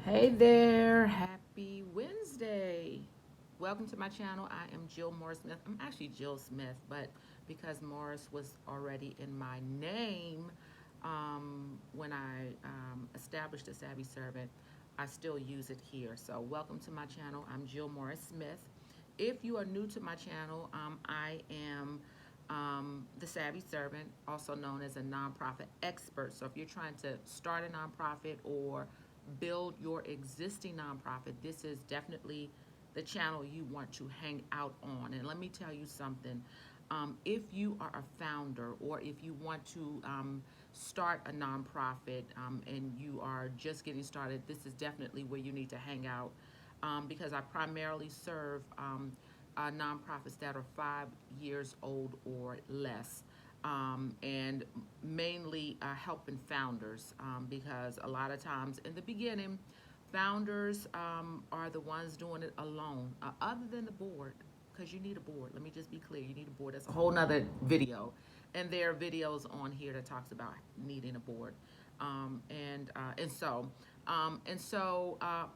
Hey there, happy Wednesday. Welcome to my channel. I am Jill Morris Smith. I'm actually Jill Smith, but because Morris was already in my name when I established a Savvy Servant, I still use it here. So, welcome to my channel. I'm Jill Morris Smith. If you are new to my channel, I am the Savvy Servant, also known as a nonprofit expert. So, if you're trying to start a nonprofit or build your existing nonprofit, this is definitely the channel you want to hang out on. And let me tell you something. If you are a founder or if you want to start a nonprofit and you are just getting started, this is definitely where you need to hang out because I primarily serve nonprofits that are 5 years old or less. And mainly helping founders because a lot of times in the beginning, founders are the ones doing it alone, other than the board, because you need a board. Let me just be clear, you need a board. That's a whole nother video. And there are videos on here that talks about needing a board.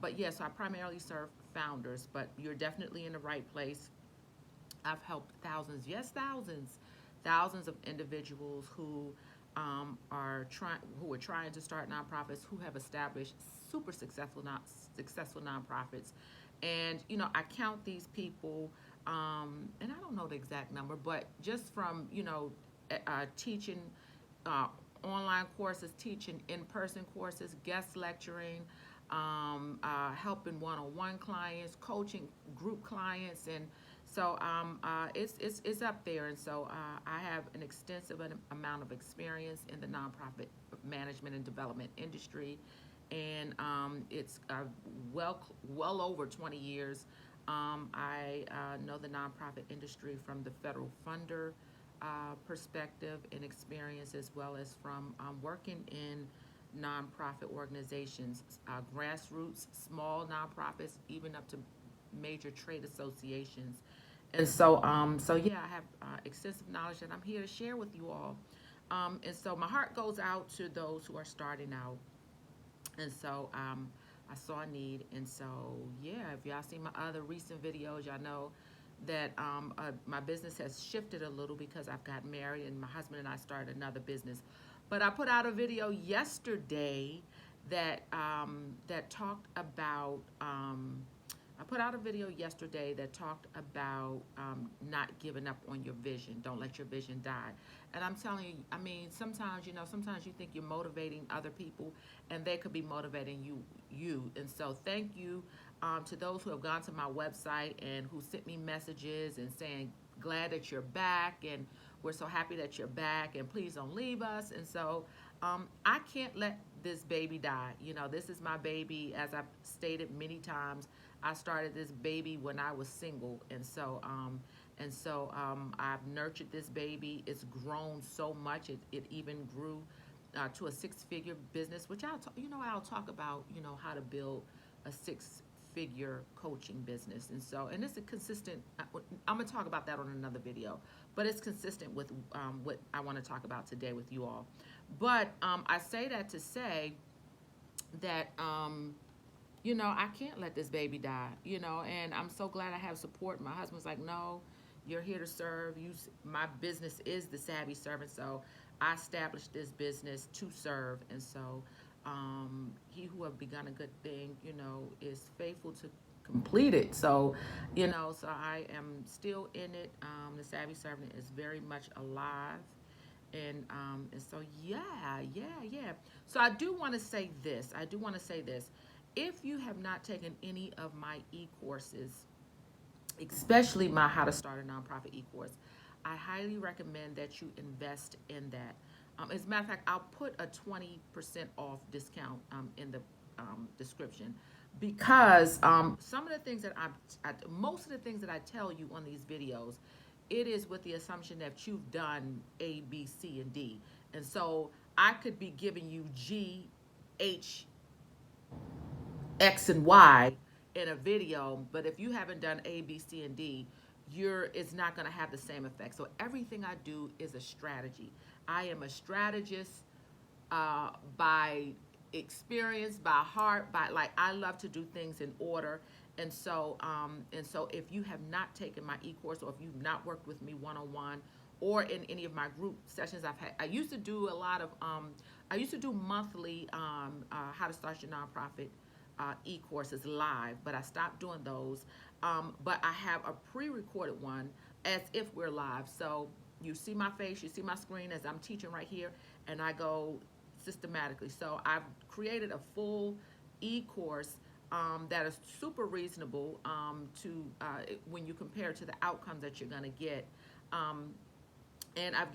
But yes, I primarily serve founders, but you're definitely in the right place. I've helped thousands, yes, thousands of individuals who are trying to start nonprofits, who have established super successful nonprofits, and I count these people, and I don't know the exact number, but just from teaching uh, online courses, teaching in-person courses, guest lecturing, helping one-on-one clients, coaching group clients, and so it's up there. And so I have an extensive amount of experience in the nonprofit management and development industry, and it's well over 20 years. I know the nonprofit industry from the federal funder perspective and experience, as well as from working in nonprofit organizations, grassroots, small nonprofits, even up to major trade associations. And so yeah, I have extensive knowledge that I'm here to share with you all. And so my heart goes out to those who are starting out. And so I saw a need. And so, yeah, if y'all see my other recent videos, y'all know that my business has shifted a little because I've got married and my husband and I started another business. But I put out a video yesterday that talked about. I put out a video yesterday that talked about not giving up on your vision. Don't let your vision die. And I'm telling you, I mean, sometimes you think you're motivating other people, and they could be motivating you. And so, thank you to those who have gone to my website and who sent me messages and saying, glad that you're back, and we're so happy that you're back, and please don't leave us. And so, I can't let this baby die. This is my baby. As I've stated many times, I started this baby when I was single, and so I've nurtured this baby. It's grown so much. It even grew to a six-figure business, which I'll talk about how to build a six-figure coaching business, and it's a consistent. I'm gonna talk about that on another video, but it's consistent with what I want to talk about today with you all. But I say that to say that I can't let this baby die, and I'm so glad I have support. My husband's like, no, you're here to serve. My business is the Savvy Servant, so I established this business to serve, and so he who have begun a good thing, is faithful to complete it. So I am still in it. The Savvy Servant is very much alive. And so yeah. So I do want to say this. If you have not taken any of my e-courses, especially my How to Start a Nonprofit e-course, I highly recommend that you invest in that. As a matter of fact, I'll put a 20% off discount in the description because some of the things that most of the things that I tell you on these videos, it is with the assumption that you've done A, B, C, and D. And so I could be giving you G, H, X, and Y in a video, but if you haven't done A, B, C, and D, it's not going to have the same effect. So everything I do is a strategy. I am a strategist by experience, by heart, by like I love to do things in order. And so if you have not taken my e-course, or if you've not worked with me one-on-one, or in any of my group sessions I've had, I used to do a lot of I used to do monthly how to start your nonprofit e-courses live, but I stopped doing those. But I have a pre-recorded one as if we're live. So you see my face, you see my screen as I'm teaching right here, and I go systematically. So I've created a full e-course that is super reasonable to when you compare to the outcomes that you're going to get. Um, and I'll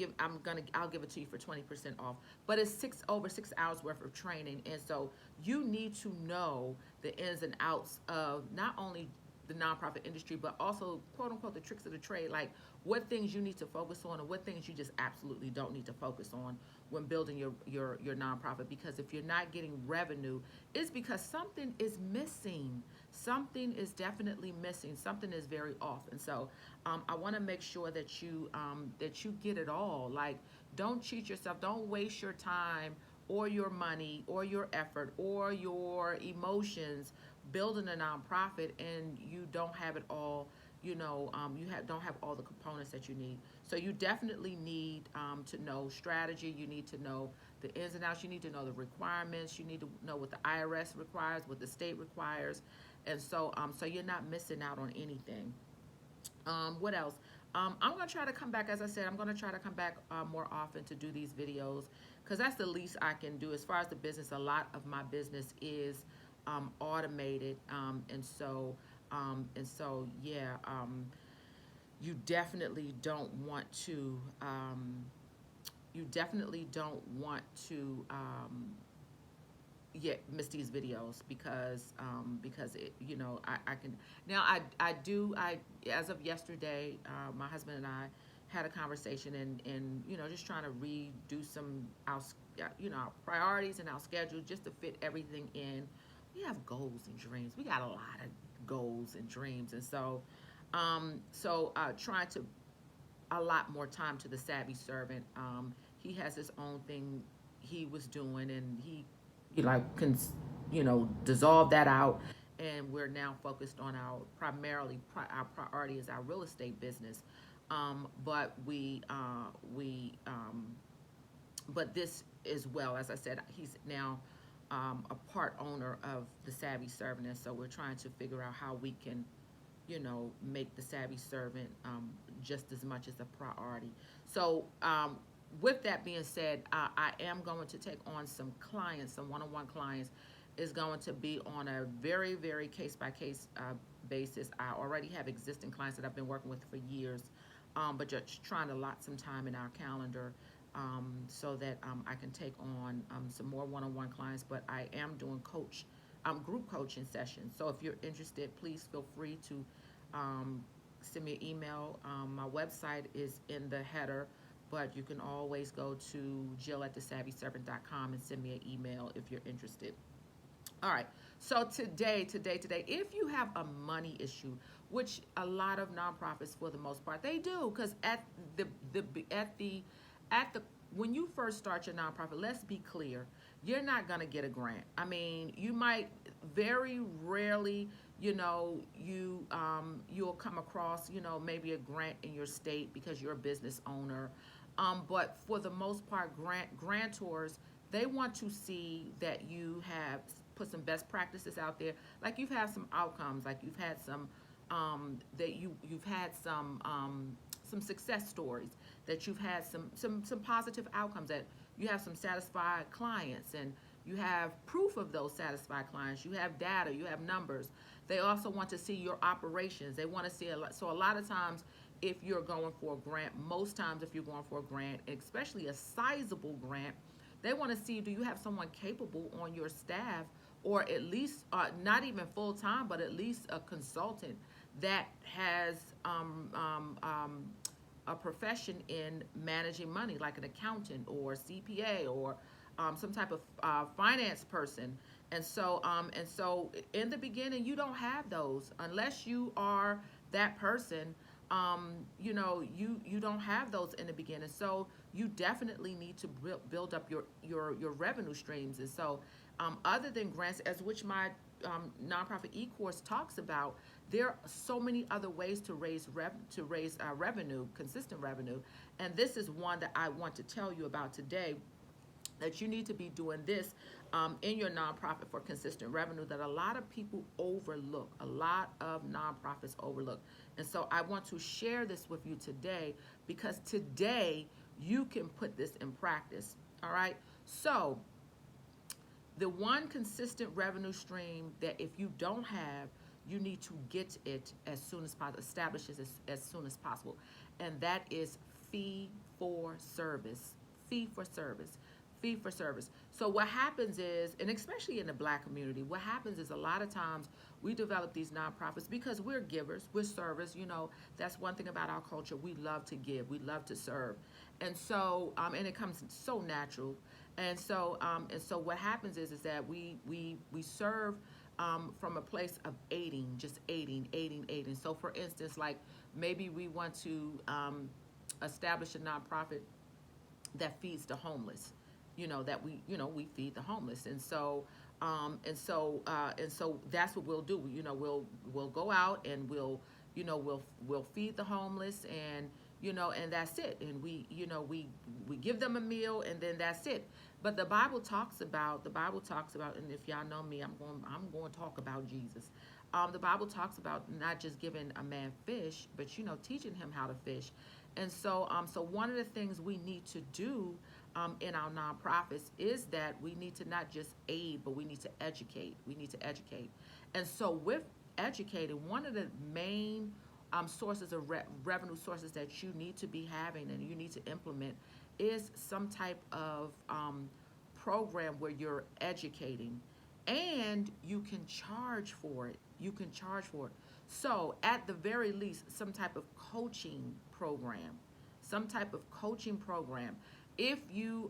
give it to you for 20% off. But it's over 6 hours worth of training, and so you need to know the ins and outs of not only the nonprofit industry, but also quote unquote the tricks of the trade, like what things you need to focus on and what things you just absolutely don't need to focus on when building your nonprofit. Because if you're not getting revenue, it's because something is missing. Something is definitely missing. Something is very off. And so I want to make sure that you get it all. Like, don't cheat yourself. Don't waste your time or your money or your effort or your emotions building a nonprofit and you don't have it all. Don't have all the components that you need. So you definitely need to know strategy. You need to know the ins and outs. You need to know the requirements. You need to know what the IRS requires, what the state requires, and so you're not missing out on anything. What else? I'm going to try to come back. As I said, I'm going to try to come back more often to do these videos, because that's the least I can do. As far as the business, a lot of my business is automated, yeah. You definitely don't want to. You definitely don't want to. Yeah, miss these videos because I can now I as of yesterday, my husband and I had a conversation, and just trying to redo some our priorities and our schedule just to fit everything in. We have goals and dreams. We got a lot of goals and dreams, and trying to allot more time to the savvy servant. He has his own thing he was doing, and he can dissolve that out, and we're now focused on our priority is our real estate business. But but this as well, as I said, he's now a part owner of the savvy servant, and so we're trying to figure out how we can make the savvy servant just as much as a priority. So with that being said, I am going to take on some clients, some one-on-one clients. Is going to be on a very, very case-by-case basis. I already have existing clients that I've been working with for years, but just trying to lot some time in our calendar so that I can take on some more one-on-one clients. But I am doing group coaching sessions. So if you're interested, please feel free to send me an email. My website is in the header, but you can always go to jill@thesavvyservant.com and send me an email if you're interested. All right. So today, if you have a money issue, which a lot of nonprofits for the most part they do, because at the when you first start your nonprofit, let's be clear, you're not going to get a grant. I mean, you might very rarely, you'll come across, maybe a grant in your state because you're a business owner. But for the most part, grantors, they want to see that you have put some best practices out there, like you've had some outcomes, like you've had some you've had some success stories, that you've had some positive outcomes, that you have some satisfied clients, and you have proof of those satisfied clients. You have data, you have numbers. They also want to see your operations. They want to see so a lot of times, if you're going for a grant, most times if you're going for a grant, especially a sizable grant, they want to see, do you have someone capable on your staff, or at least not even full time, but at least a consultant that has a profession in managing money, like an accountant or CPA or some type of finance person. And so in the beginning, you don't have those unless you are that person. You don't have those in the beginning. So you definitely need to build up your revenue streams. And so Other than grants, as which my nonprofit e-course talks about, there are so many other ways to raise revenue, consistent revenue, and this is one that I want to tell you about today, that you need to be doing this in your nonprofit for consistent revenue that a lot of people overlook, a lot of nonprofits overlook. And so I want to share this with you today, because today you can put this in practice. All right. So the one consistent revenue stream that if you don't have, you need to get it as soon as possible, establish it as soon as possible. And that is fee for service. Fee for service. Fee for service. So what happens is, and especially in the Black community, what happens is a lot of times we develop these nonprofits because we're givers, we're servers. That's one thing about our culture. We love to give, we love to serve. And so, and it comes so natural. And so what happens is that we serve from a place of aiding, just aiding. So for instance, like maybe we want to establish a nonprofit that feeds the homeless, that we feed the homeless. And so that's what we'll do. We'll go out and we'll feed the homeless, and that's it. And we give them a meal, and then that's it. But the Bible talks about, and if y'all know me, I'm going to talk about Jesus. The Bible talks about not just giving a man fish, but teaching him how to fish. And so one of the things we need to do in our nonprofits is that we need to not just aid, but we need to educate. And so with educating, one of the main sources of revenue sources that you need to be having and you need to implement is some type of program where you're educating, and you can charge for it. So at the very least, some type of coaching program. If you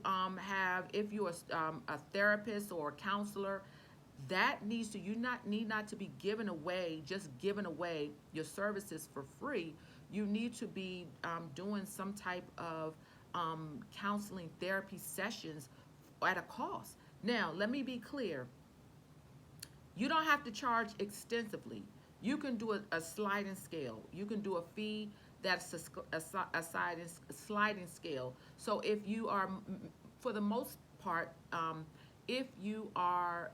if you're a therapist or a counselor, that need not to be giving away your services for free. You need to be doing some type of counseling therapy sessions at a cost. Now, let me be clear. You don't have to charge extensively. You can do a sliding scale. You can do a fee that's a sliding scale. So if you are, for the most part, if you are,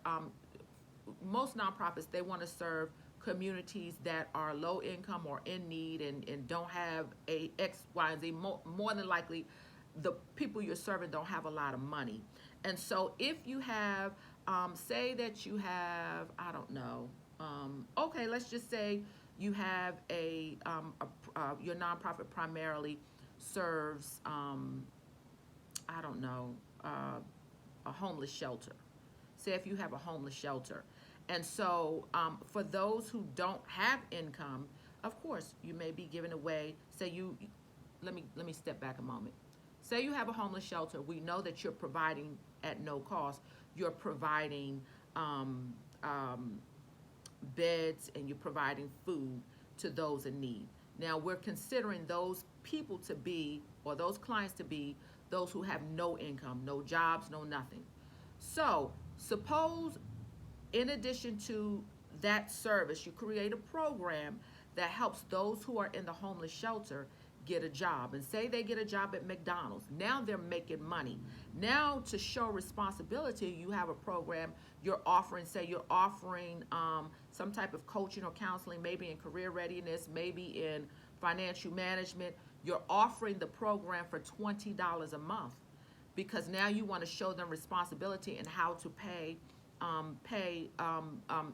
most nonprofits, they want to serve communities that are low income or in need and don't have a X, Y, and Z. More than likely, the people you're serving don't have a lot of money. And so if you have, say that you have, I don't know, okay, let's just say you have your nonprofit primarily serves, I don't know, a homeless shelter. Say if you have a homeless shelter. And so for those who don't have income, of course, you may be giving away, let me step back a moment. Say you have a homeless shelter. We know that you're providing at no cost. You're providing beds, and you're providing food to those in need. Now, we're considering those people to be, or those clients to be, those who have no income, no jobs, no nothing. So suppose, in addition to that service, you create a program that helps those who are in the homeless shelter get a job. And say they get a job at McDonald's. Now they're making money. Now, to show responsibility, you have a program you're offering. Say you're offering some type of coaching or counseling, maybe in career readiness, maybe in financial management. You're offering the program for $20 a month, because now you want to show them responsibility and how to pay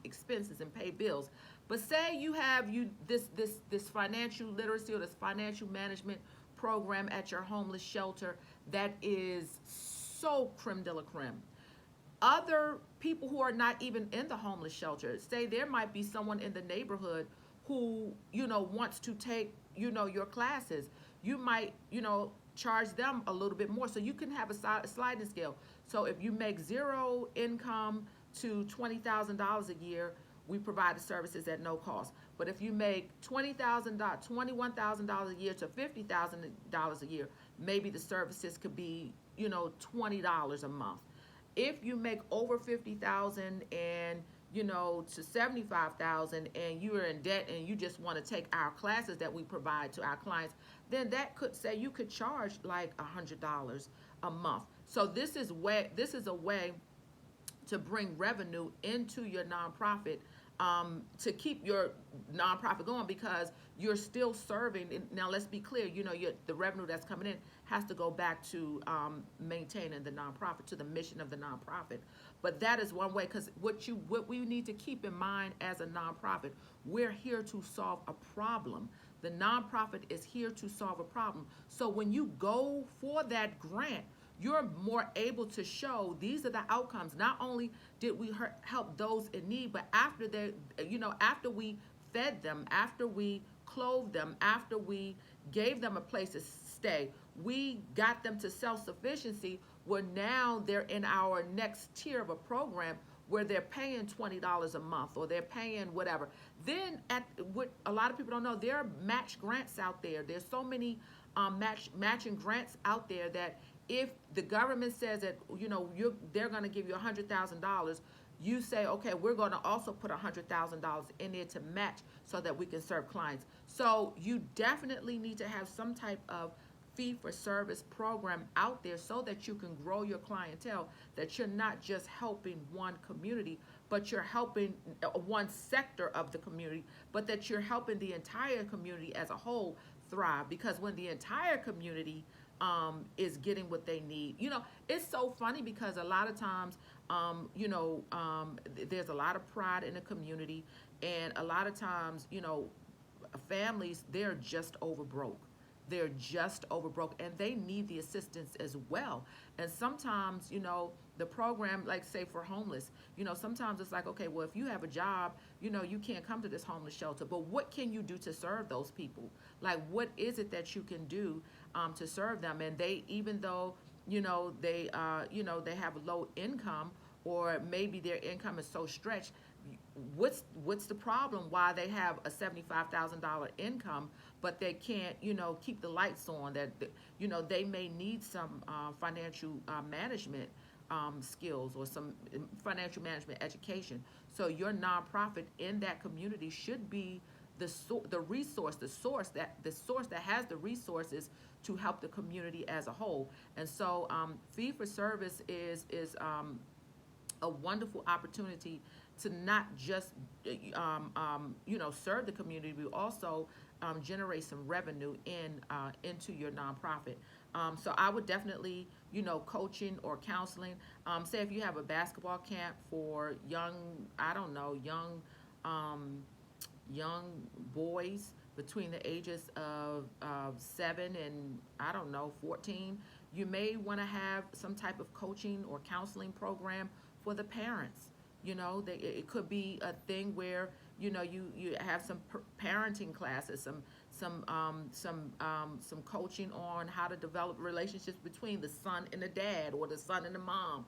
expenses and pay bills. But say you have this financial literacy or this financial management program at your homeless shelter that is so creme de la creme. Other people who are not even in the homeless shelter, say there might be someone in the neighborhood who wants to take your classes. You might charge them a little bit more, so you can have a sliding scale. So if you make zero income to $20,000 a year, we provide the services at no cost. But if you make $21,000 a year to $50,000 a year, maybe the services could be $20 a month. if you make over 50,000 and to 75,000, and you're in debt and you just want to take our classes that we provide to our clients, then that could say you could charge like $100 a month. So this is a way to bring revenue into your nonprofit, to keep your nonprofit going, because you're still serving. Now, let's be clear, the revenue that's coming in has to go back to maintaining the nonprofit, to the mission of the nonprofit. But that is one way, because what we need to keep in mind as a nonprofit, we're here to solve a problem. The nonprofit is here to solve a problem. So when you go for that grant, you're more able to show these are the outcomes. Not only did we help those in need, but after after we fed them, after we clothed them, after we gave them a place to stay, we got them to self-sufficiency, where now they're in our next tier of a program where they're paying $20 a month, or they're paying whatever. Then what a lot of people don't know, there are match grants out there. There's so many matching grants out there that if the government says that they're going to give you $100,000, you say, okay, we're going to also put $100,000 in there to match so that we can serve clients. So you definitely need to have some type of fee-for-service program out there so that you can grow your clientele, that you're not just helping one community, but you're helping one sector of the community, but that you're helping the entire community as a whole thrive. Because when the entire community is getting what they need, it's so funny, because a lot of times, there's a lot of pride in the community, and a lot of times, families, they're just over broke. They're just over broke, and they need the assistance as well. And sometimes, the program, like say for homeless, sometimes it's like, okay, well, if you have a job, you can't come to this homeless shelter, but what can you do to serve those people? Like, what is it that you can do to serve them? And they, even though, they have a low income, or maybe their income is so stretched, what's the problem why they have a $75,000 income, but they can't keep the lights on? That they may need some financial management skills, or some financial management education. So your nonprofit in that community should be the source that has the resources to help the community as a whole. And so fee for service is a wonderful opportunity to not just serve the community, but also generate some revenue into your nonprofit. So I would definitely, coaching or counseling. Say if you have a basketball camp for young boys between the ages of 7 and 14, you may want to have some type of coaching or counseling program for the parents. It could be a thing where you have some parenting classes, some coaching on how to develop relationships between the son and the dad, or the son and the mom.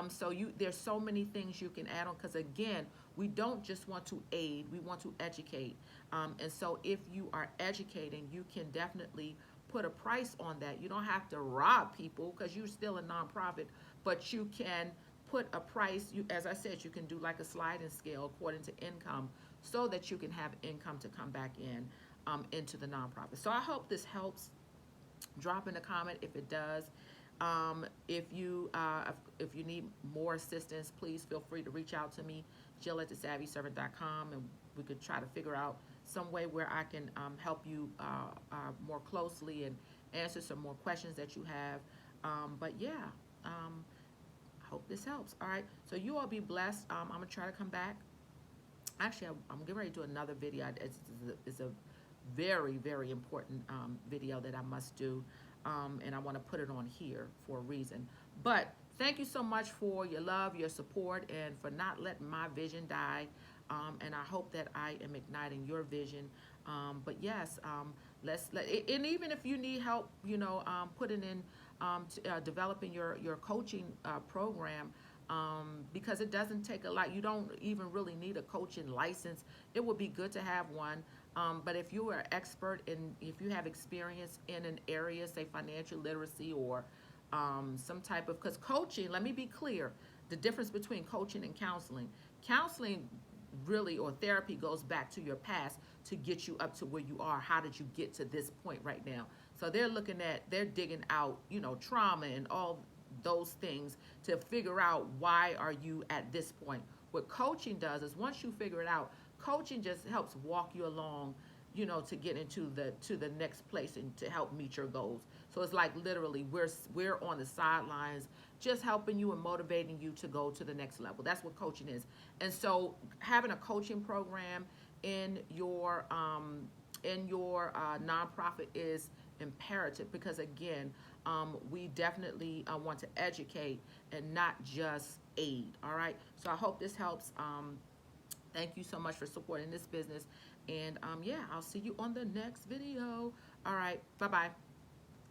So there's so many things you can add on, because again, we don't just want to aid, we want to educate. And so if you are educating, you can definitely put a price on that. You don't have to rob people, because you're still a nonprofit, but you can put a price. As I said, you can do like a sliding scale according to income, so that you can have income to come back into the nonprofit. So I hope this helps. Drop in a comment if it does. If you need more assistance, please feel free to reach out to me, Jill@thesavvyservant.com, and we could try to figure out some way where I can help you more closely and answer some more questions that you have. But yeah, I hope this helps. All right, so you all be blessed. I'm gonna try to come back. Actually, I'm getting ready to do another video. It's a very, very important video that I must do, and I want to put it on here for a reason. But thank you so much for your love, your support, and for not letting my vision die. And I hope that I am igniting your vision. But yes, and even if you need help, putting in developing your coaching program. Because it doesn't take a lot. You don't even really need a coaching license. It would be good to have one. But if you are an expert, and if you have experience in an area, say financial literacy, or some type of, because coaching, let me be clear, the difference between coaching and counseling. Counseling really, or therapy, goes back to your past to get you up to where you are. How did you get to this point right now? So they're digging out, trauma and all those things to figure out why are you at this point. What coaching does is once you figure it out, coaching just helps walk you along, to get into the next place and to help meet your goals. So it's like literally we're on the sidelines just helping you and motivating you to go to the next level. That's what coaching is. And so having a coaching program in your nonprofit is imperative, because again, we definitely want to educate and not just aid. All right. So I hope this helps. Thank you so much for supporting this business. And yeah, I'll see you on the next video. All right. Bye-bye.